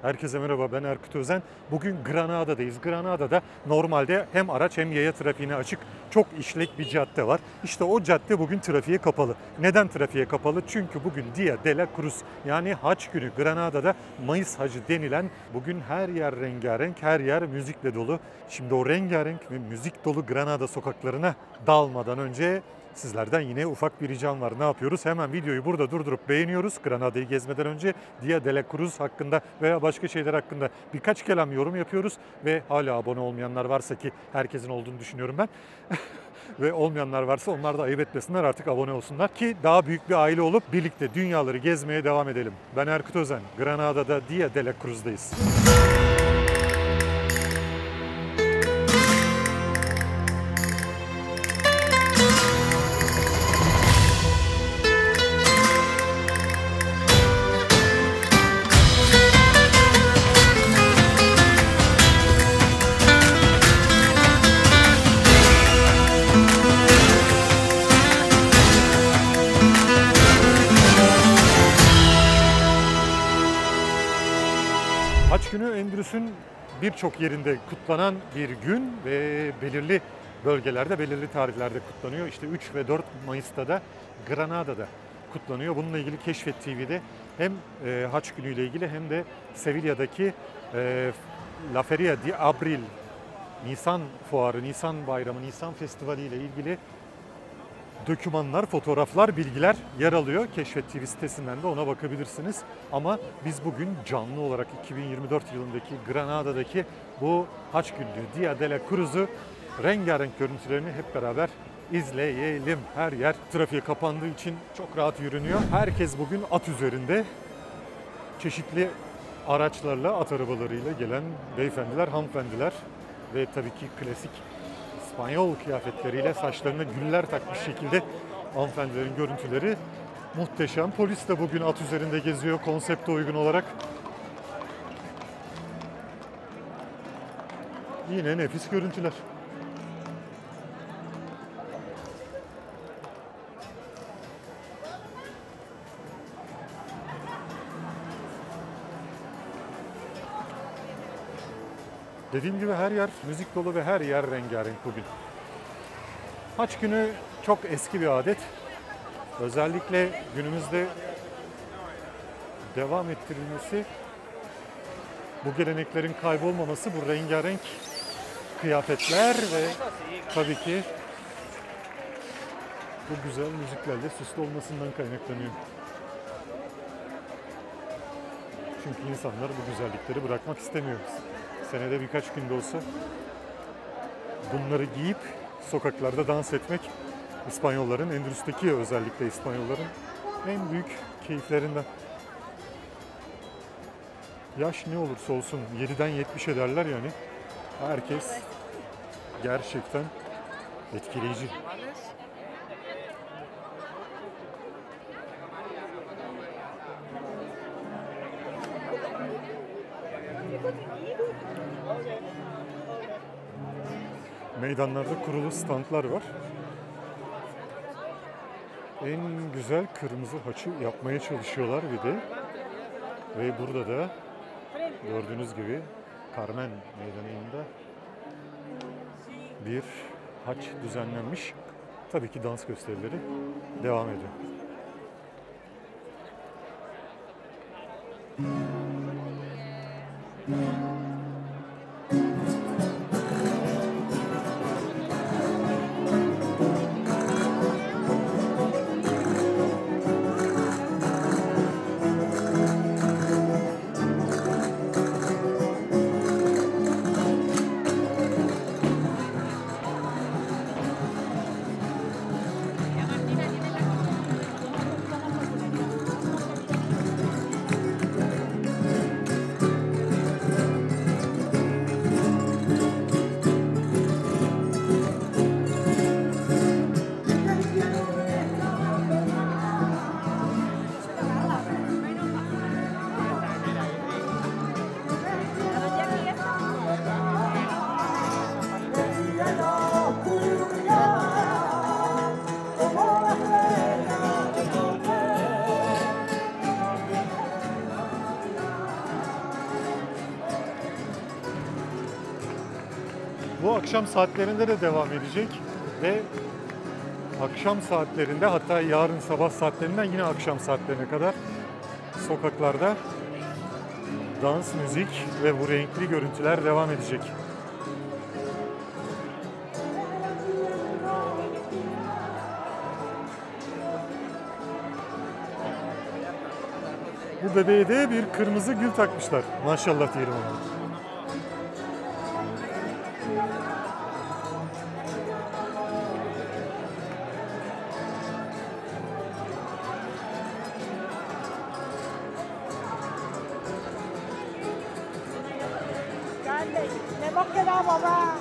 Herkese merhaba, ben Erkut Özen. Bugün Granada'dayız. Granada'da normalde hem araç hem yaya trafiğine açık çok işlek bir cadde var. İşte o cadde bugün trafiğe kapalı. Neden trafiğe kapalı? Çünkü bugün Dia de la Cruz, yani Haç günü. Granada'da Mayıs Hacı denilen, bugün her yer rengarenk, her yer müzikle dolu. Şimdi o rengarenk ve müzik dolu Granada sokaklarına dalmadan önce sizlerden yine ufak bir ricam var. Ne yapıyoruz? Hemen videoyu burada durdurup beğeniyoruz. Granada'yı gezmeden önce Dia de la Cruz hakkında veya başka şeyler hakkında birkaç kelam yorum yapıyoruz. Ve hala abone olmayanlar varsa, ki herkesin olduğunu düşünüyorum ben. Ve olmayanlar varsa onlar da ayıp etmesinler, artık abone olsunlar ki daha büyük bir aile olup birlikte dünyaları gezmeye devam edelim. Ben Erkut Özen. Granada'da Dia de la Cruz'dayız. Haç günü Endülüs'ün birçok yerinde kutlanan bir gün ve belirli bölgelerde, belirli tarihlerde kutlanıyor. İşte 3 ve 4 Mayıs'ta da Granada'da kutlanıyor. Bununla ilgili Keşfet TV'de hem Haç günüyle ilgili hem de Sevilla'daki La Feria de Abril, Nisan Fuarı, Nisan Bayramı, Nisan Festivali ile ilgili dokümanlar, fotoğraflar, bilgiler yer alıyor. Keşfet TV sitesinden de ona bakabilirsiniz. Ama biz bugün canlı olarak 2024 yılındaki Granada'daki bu Haç günlüğü Dia de la Cruz'u, rengarenk görüntülerini hep beraber izleyelim. Her yer trafiğe kapandığı için çok rahat yürünüyor. Herkes bugün at üzerinde. Çeşitli araçlarla, at arabalarıyla gelen beyefendiler, hanımefendiler ve tabii ki klasik İspanyol kıyafetleriyle saçlarına güller takmış şekilde hanımefendilerin görüntüleri muhteşem. Polis de bugün at üzerinde geziyor konsepte uygun olarak. Yine nefis görüntüler. Dediğim gibi her yer müzik dolu ve her yer rengarenk bugün. Haç günü çok eski bir adet. Özellikle günümüzde devam ettirilmesi, bu geleneklerin kaybolmaması, bu rengarenk kıyafetler ve tabii ki bu güzel müziklerle süslü olmasından kaynaklanıyor. Çünkü insanlar bu güzellikleri bırakmak istemiyor. Senede birkaç gün de olsa bunları giyip sokaklarda dans etmek İspanyolların, Endülüs'teki özellikle İspanyolların en büyük keyiflerinden. Yaş ne olursa olsun 7'den 70'e derler yani. Herkes gerçekten etkileyici. Meydanlarda kurulu standlar var. En güzel kırmızı haçı yapmaya çalışıyorlar bir de. Ve burada da gördüğünüz gibi Carmen Meydanı'nda bir haç düzenlenmiş. Tabii ki dans gösterileri devam ediyor. Bu akşam saatlerinde de devam edecek ve akşam saatlerinde, hatta yarın sabah saatlerinden yine akşam saatlerine kadar sokaklarda dans, müzik ve bu renkli görüntüler devam edecek. Bu bebeğe de bir kırmızı gül takmışlar. Maşallah diyelim ona. Le bosque da baba.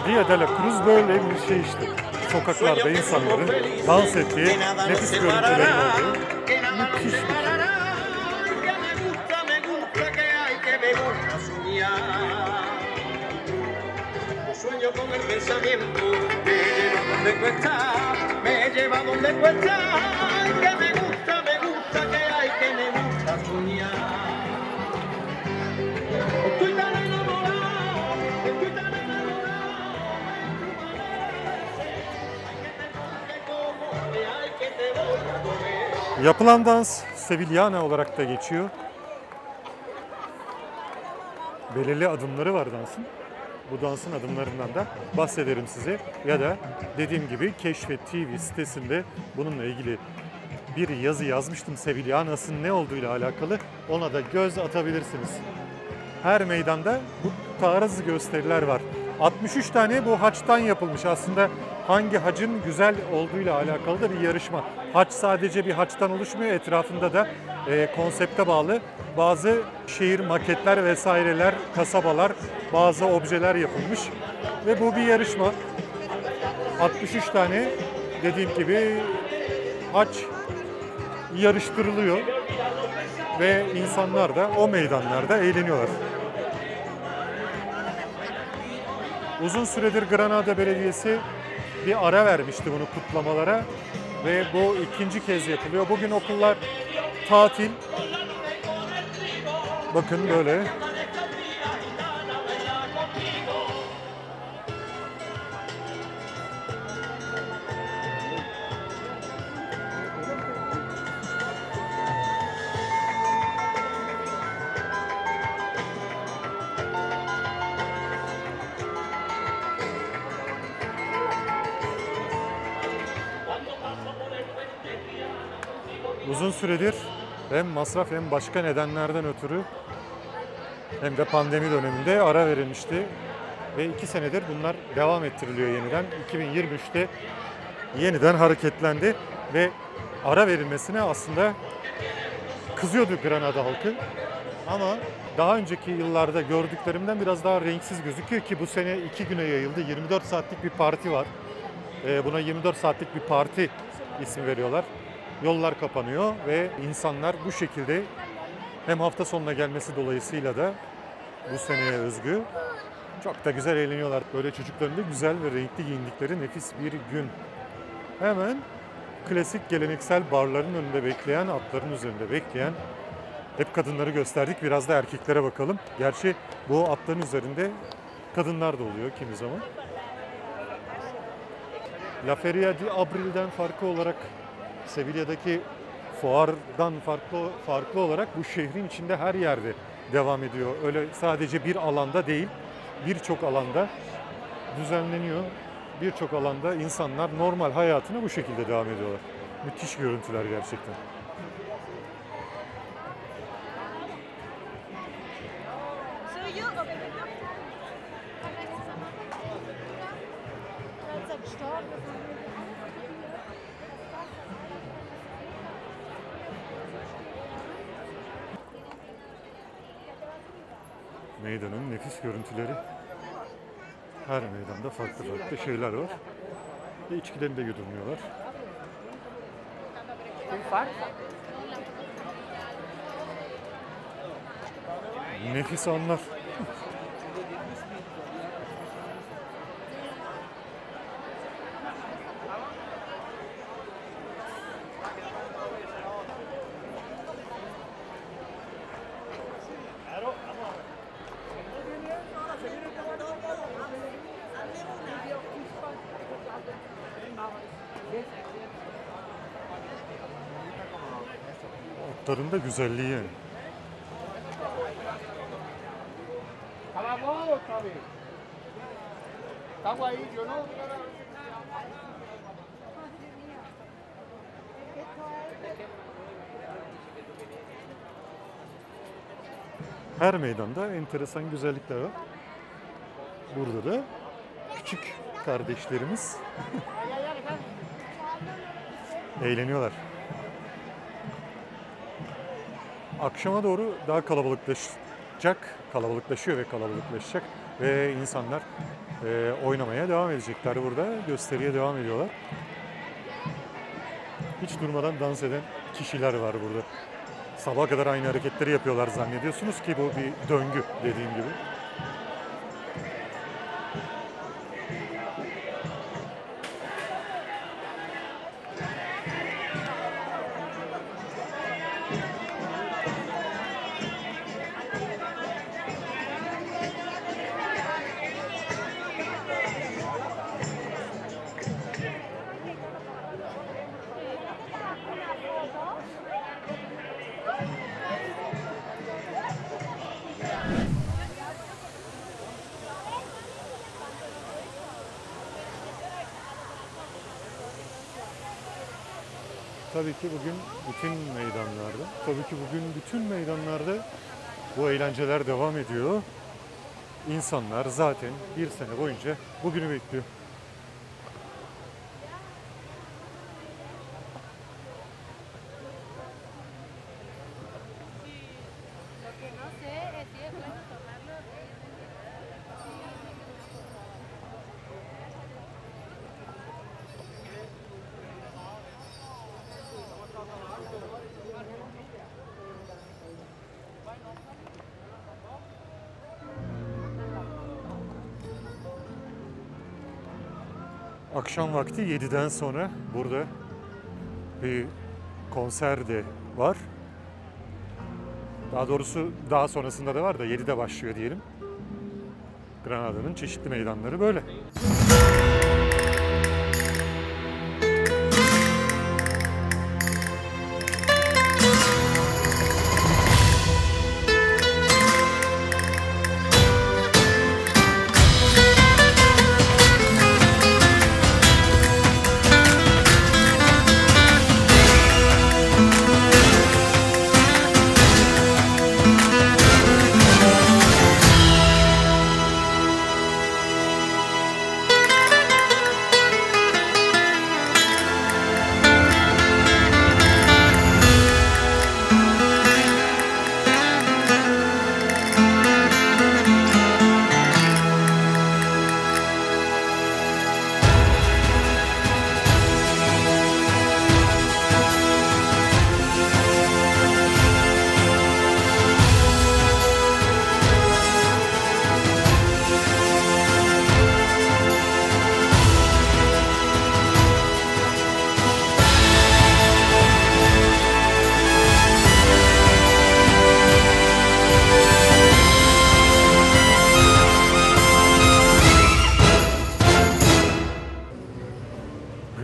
Via de la Cruz böyle bir şey işte. Sokaklarda insanların dans ettiği, nefis görüntülerin olduğu müthiş bir şey. Yapılan dans Sevillana olarak da geçiyor. Belirli adımları var dansın. Bu dansın adımlarından da bahsederim size. Ya da dediğim gibi Keşfet TV sitesinde bununla ilgili bir yazı yazmıştım. Sevillana'sın ne olduğuyla alakalı. Ona da göz atabilirsiniz. Her meydanda bu tarz gösteriler var. 63 tane bu haçtan yapılmış. Aslında hangi hacın güzel olduğuyla alakalı da bir yarışma. Haç sadece bir haçtan oluşmuyor. Etrafında da konsepte bağlı bazı şehir maketler vesaireler, kasabalar, bazı objeler yapılmış. Ve bu bir yarışma. 63 tane dediğim gibi haç yarıştırılıyor. Ve insanlar da o meydanlarda eğleniyorlar. Uzun süredir Granada Belediyesi bir ara vermişti bunu kutlamalara ve bu ikinci kez yapılıyor. Bugün okullar tatil. Bakın böyle. Uzun süredir hem masraf hem başka nedenlerden ötürü hem de pandemi döneminde ara verilmişti. Ve 2 senedir bunlar devam ettiriliyor yeniden. 2023'te yeniden hareketlendi ve ara verilmesine aslında kızıyordu Granada halkı. Ama daha önceki yıllarda gördüklerimden biraz daha renksiz gözüküyor ki bu sene 2 güne yayıldı. 24 saatlik bir parti var. Buna 24 saatlik bir parti ismi veriyorlar. Yollar kapanıyor ve insanlar bu şekilde hem hafta sonuna gelmesi dolayısıyla da bu seneye özgü çok da güzel eğleniyorlar. Böyle çocukların da güzel ve renkli giyindikleri nefis bir gün. Hemen klasik geleneksel barların önünde bekleyen, atların üzerinde bekleyen hep kadınları gösterdik. Biraz da erkeklere bakalım. Gerçi bu atların üzerinde kadınlar da oluyor kimi zaman. La Feria de Abril'den farklı olarak Sevilla'daki fuardan farklı olarak bu şehrin içinde her yerde devam ediyor. Öyle sadece bir alanda değil, birçok alanda düzenleniyor. Birçok alanda insanlar normal hayatına bu şekilde devam ediyorlar. Müthiş görüntüler gerçekten. meydanın nefis görüntüleri. Her meydanda farklı farklı şeyler var. Ve içkilerini de yudumluyorlar. Nefis anlar. Otların da güzelliği yani. Her meydanda enteresan güzellikler var. Burada da küçük kardeşlerimiz eğleniyorlar. Akşama doğru daha kalabalıklaşıyor ve kalabalıklaşacak ve insanlar oynamaya devam edecekler burada, gösteriye devam ediyorlar. Hiç durmadan dans eden kişiler var burada. Sabaha kadar aynı hareketleri yapıyorlar zannediyorsunuz ki bu bir döngü dediğim gibi. Tabii ki bugün bütün meydanlarda bu eğlenceler devam ediyor. İnsanlar zaten bir sene boyunca bugünü bekliyor. Akşam vakti 7'den sonra burada bir konser de var. Daha doğrusu daha sonrasında da var da 7'de başlıyor diyelim. Granada'nın çeşitli meydanları böyle.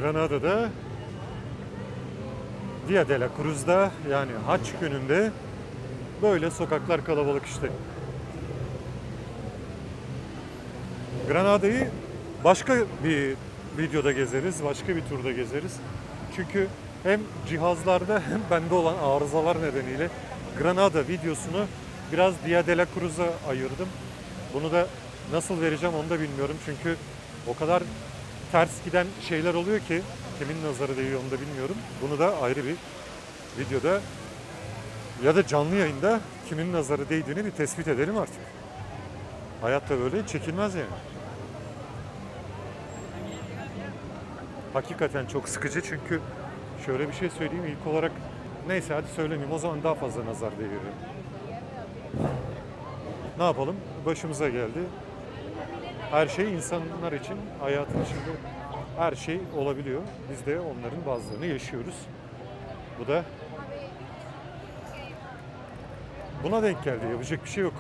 Granada'da Dia de la Cruz'da yani Haç gününde böyle sokaklar kalabalık işte. Granada'yı başka bir videoda gezeriz, başka bir turda gezeriz. Çünkü hem cihazlarda hem bende olan arızalar nedeniyle Granada videosunu biraz Dia de la Cruz'a ayırdım. Bunu da nasıl vereceğim onu da bilmiyorum çünkü o kadar ters giden şeyler oluyor ki kimin nazarı değiyor onu da bilmiyorum. Bunu da ayrı bir videoda ya da canlı yayında kimin nazarı değdiğini bir tespit edelim artık. Hayatta böyle çekilmez yani. Hakikaten çok sıkıcı çünkü şöyle bir şey söyleyeyim ilk olarak, neyse hadi söylemeyeyim o zaman, daha fazla nazar değiyor. Ne yapalım? Başımıza geldi. Her şey insanlar için, hayatın içinde her şey olabiliyor. Biz de onların bazılarını yaşıyoruz. Bu da buna denk geldi. Yapacak bir şey yok.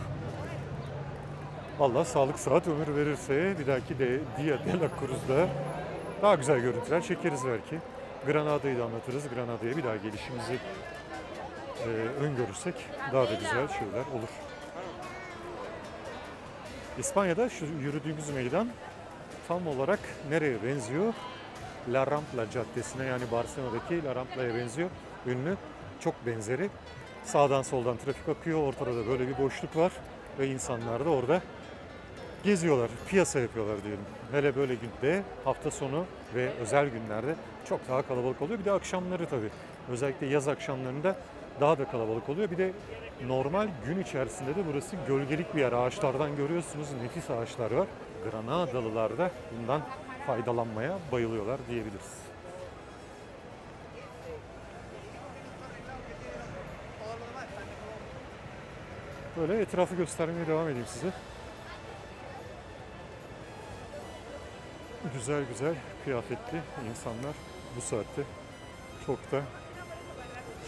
Allah sağlık sıhhat ömür verirse bir dahaki de Dia de la Cruz'da daha güzel görüntüler çekeriz belki. Granada'yı da anlatırız. Granada'ya bir daha gelişimizi öngörürsek daha da güzel şeyler olur. İspanya'da şu yürüdüğümüz meydan tam olarak nereye benziyor? La Rambla Caddesi'ne, yani Barcelona'daki La Rambla'ya benziyor. Ünlü, çok benzeri. Sağdan soldan trafik akıyor. Ortada da böyle bir boşluk var. Ve insanlar da orada geziyorlar, piyasa yapıyorlar diyelim. Hele böyle günde, hafta sonu ve özel günlerde çok daha kalabalık oluyor. Bir de akşamları tabii. Özellikle yaz akşamlarında daha da kalabalık oluyor. Bir de normal gün içerisinde de burası gölgelik bir yer. Ağaçlardan görüyorsunuz, nefis ağaçlar var. Granadalılar da bundan faydalanmaya bayılıyorlar diyebiliriz. Böyle etrafı göstermeye devam edeyim size. Güzel güzel kıyafetli insanlar bu saatte çok da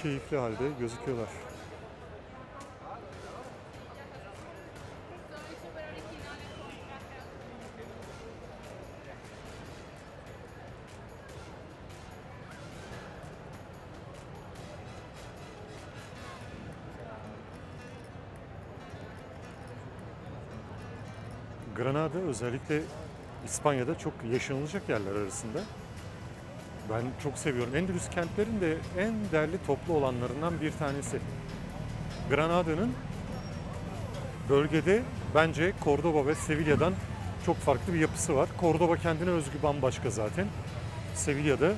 keyifli halde gözüküyorlar. Granada özellikle İspanya'da çok yaşanılacak yerler arasında. Ben çok seviyorum. Endülüs kentlerin de en değerli toplu olanlarından bir tanesi. Granada'nın bölgede bence Cordoba ve Sevilla'dan çok farklı bir yapısı var. Cordoba kendine özgü, bambaşka zaten. Sevilla'da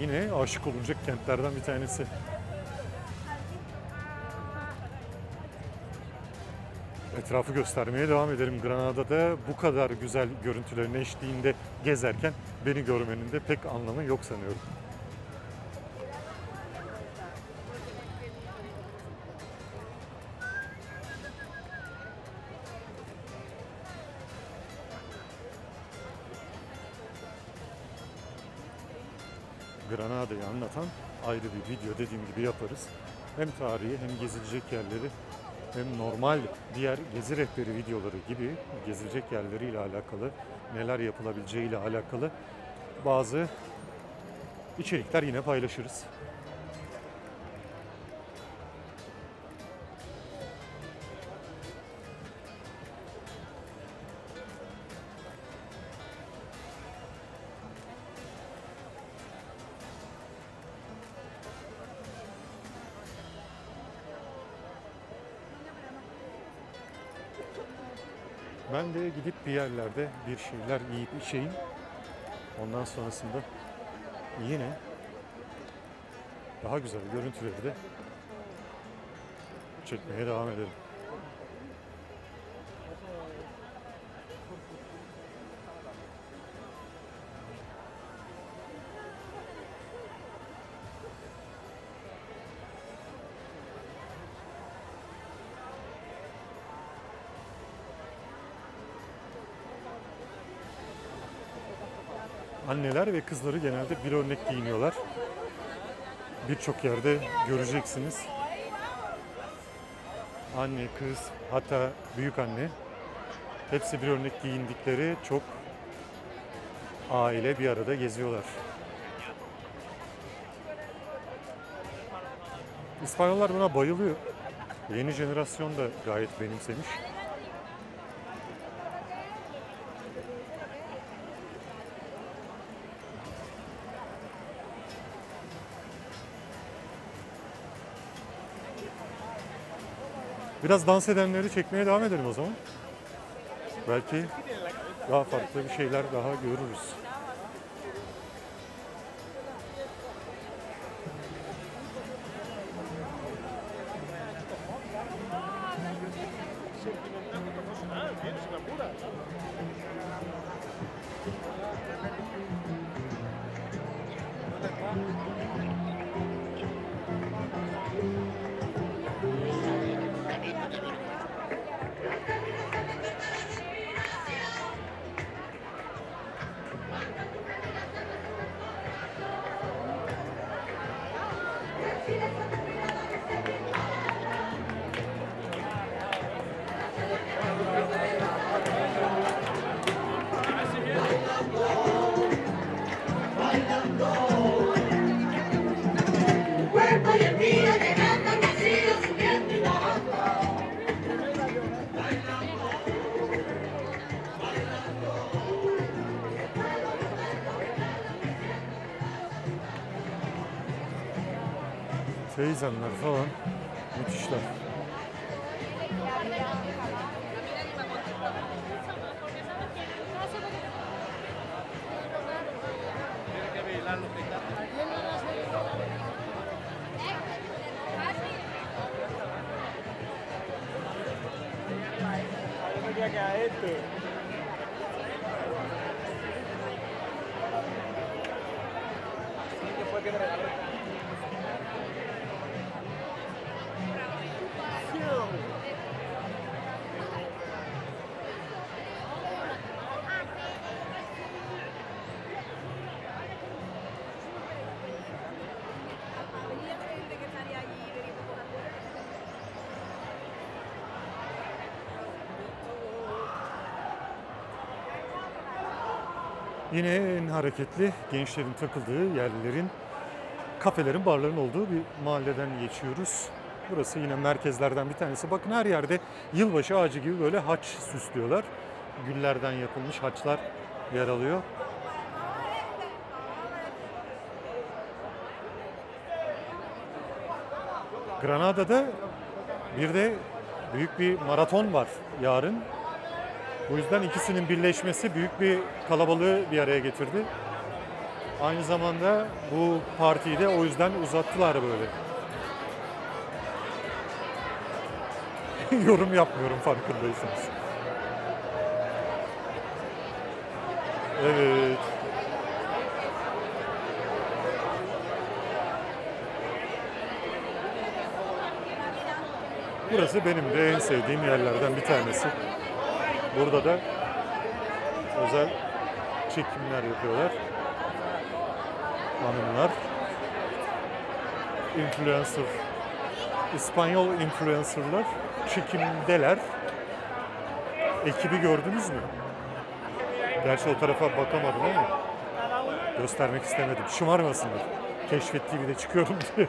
yine aşık olunacak kentlerden bir tanesi. Etrafı göstermeye devam edelim. Granada'da bu kadar güzel görüntülerin eşliğinde gezerken beni görmenin de pek anlamı yok sanıyorum. Granada'yı anlatan ayrı bir video dediğim gibi yaparız. Hem tarihi hem gezilecek yerleri hem normal diğer gezi rehberi videoları gibi gezilecek yerleriyle alakalı, neler yapılabileceğiyle alakalı bazı içerikler yine paylaşırız. Ben de gidip bir yerlerde bir şeyler yiyip içeyim. Ondan sonrasında yine daha güzel görüntüleri de çekmeye devam edelim. Anneler ve kızları genelde bir örnek giyiniyorlar. Birçok yerde göreceksiniz. Anne, kız, hatta büyük anne hepsi bir örnek giyindikleri çok aile bir arada geziyorlar. İspanyollar buna bayılıyor. Yeni jenerasyon da gayet benimsemiş. Biraz dans edenleri çekmeye devam edelim o zaman. Belki daha farklı bir şeyler daha görürüz. peyzanlar falan müthişler. Yine en hareketli gençlerin takıldığı yerlerin, kafelerin, barların olduğu bir mahalleden geçiyoruz. Burası yine merkezlerden bir tanesi. Bakın her yerde yılbaşı ağacı gibi böyle haç süslüyorlar. Güllerden yapılmış haçlar yer alıyor. Granada'da bir de büyük bir maraton var yarın. Bu yüzden ikisinin birleşmesi büyük bir kalabalığı bir araya getirdi. Aynı zamanda bu partiyi de o yüzden uzattılar böyle. Yorum yapmıyorum farkındaysanız. Evet. Burası benim de en sevdiğim yerlerden bir tanesi. Burada da özel çekimler yapıyorlar. Hanımlar. Influencer. İspanyol influencerlar çekimdeler. Ekibi gördünüz mü? Gerçi o tarafa bakamadım ama göstermek istemedim. Şımarmasınlar. Keşfet TV'de çıkıyorum diye.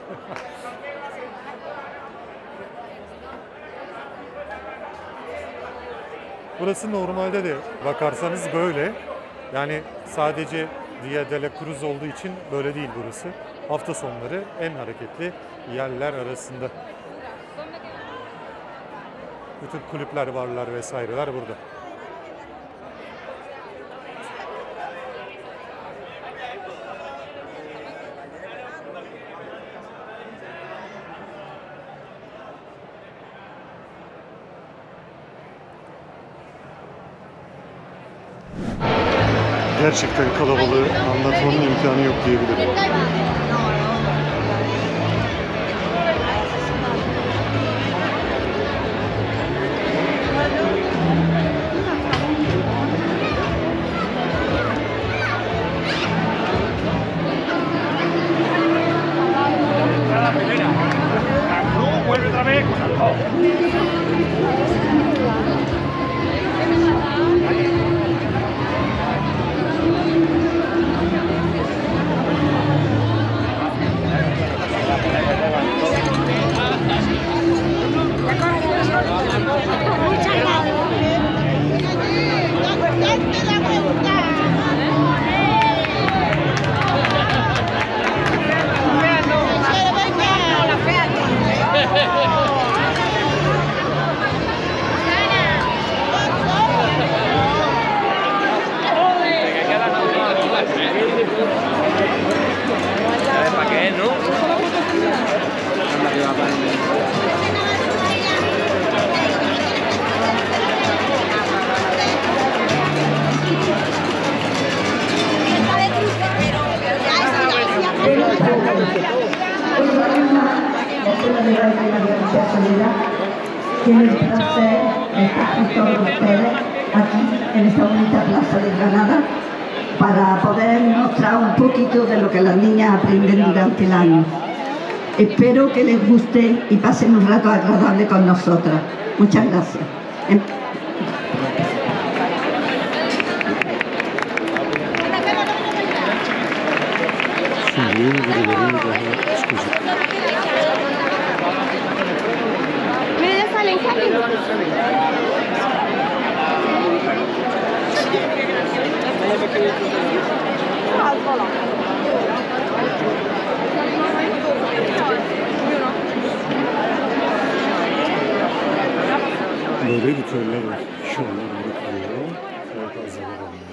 Burası normalde de bakarsanız böyle. Yani sadece Dia de la Cruz olduğu için böyle değil burası. Hafta sonları en hareketli yerler arasında. Bütün kulüpler, barlar vesaireler burada. Gerçekten kalabalığı anlatmanın imkanı yok diyebilirim. Tiene el placer de estar con todos ustedes aquí en esta bonita plaza de Granada para poder mostrar un poquito de lo que las niñas aprenden durante el año. Espero que les guste y pasen un rato agradable con nosotras. Muchas gracias. Böyle ritüeller var. Şuralar bırakılıyor. Evet, hazırlar alınıyor.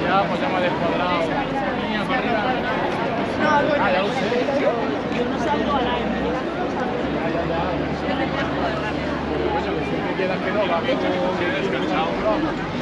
Ya, pues ya me he descuadrado. Ah, ya lo sé. Yo no salgo al aire. Bueno, que siempre quieras que no, va como que descansado.